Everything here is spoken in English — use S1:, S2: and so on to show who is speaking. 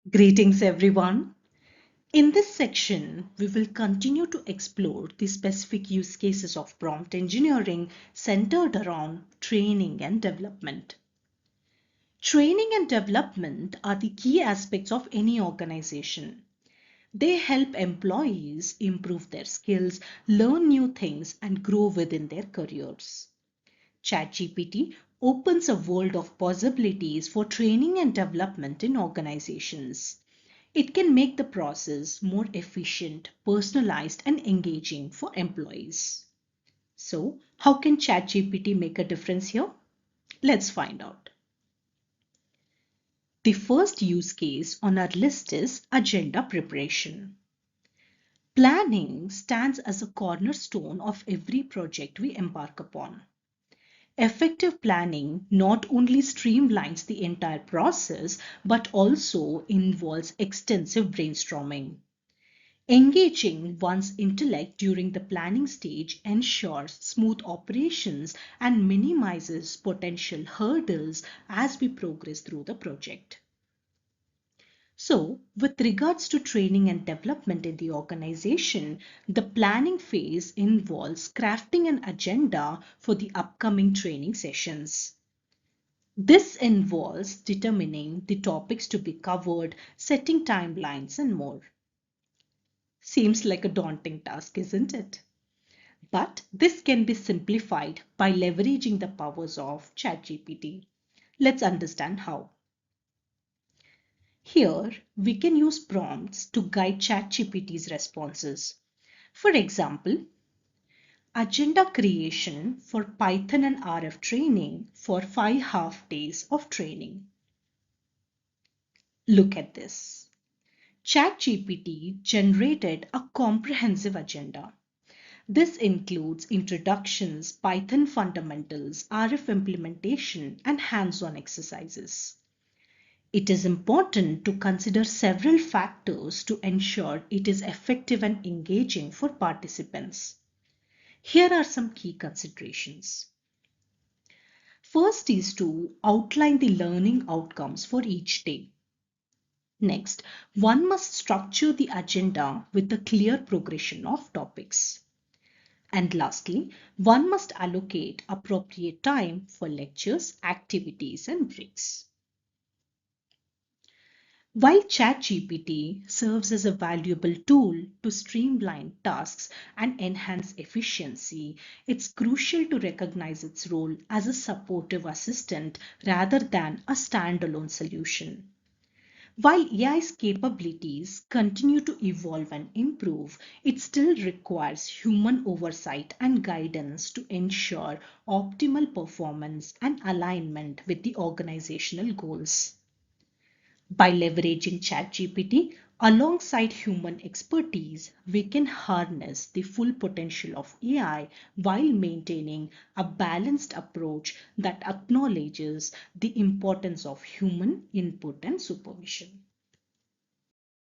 S1: Greetings, everyone. In this section, we will continue to explore the specific use cases of prompt engineering centered around training and development. Training and development are the key aspects of any organization. They help employees improve their skills, learn new things, and grow within their careers. ChatGPT opens a world of possibilities for training and development in organizations. It can make the process more efficient, personalized, and engaging for employees. So, how can ChatGPT make a difference here? Let's find out. The first use case on our list is agenda preparation. Planning stands as a cornerstone of every project we embark upon. Effective planning not only streamlines the entire process but also involves extensive brainstorming. Engaging one's intellect during the planning stage ensures smooth operations and minimizes potential hurdles as we progress through the project. So, with regards to training and development in the organization, the planning phase involves crafting an agenda for the upcoming training sessions. This involves determining the topics to be covered, setting timelines, and more. Seems like a daunting task, isn't it? But this can be simplified by leveraging the powers of ChatGPT. Let's understand how. Here, we can use prompts to guide ChatGPT's responses. For example, agenda creation for Python and RF training for 5 half days of training. Look at this. ChatGPT generated a comprehensive agenda. This includes introductions, Python fundamentals, RF implementation, and hands-on exercises. It is important to consider several factors to ensure it is effective and engaging for participants. Here are some key considerations. First is to outline the learning outcomes for each day. Next, one must structure the agenda with a clear progression of topics. And lastly, one must allocate appropriate time for lectures, activities, and breaks. While ChatGPT serves as a valuable tool to streamline tasks and enhance efficiency, it's crucial to recognize its role as a supportive assistant rather than a standalone solution. While AI's capabilities continue to evolve and improve, it still requires human oversight and guidance to ensure optimal performance and alignment with the organizational goals. By leveraging ChatGPT alongside human expertise, we can harness the full potential of AI while maintaining a balanced approach that acknowledges the importance of human input and supervision.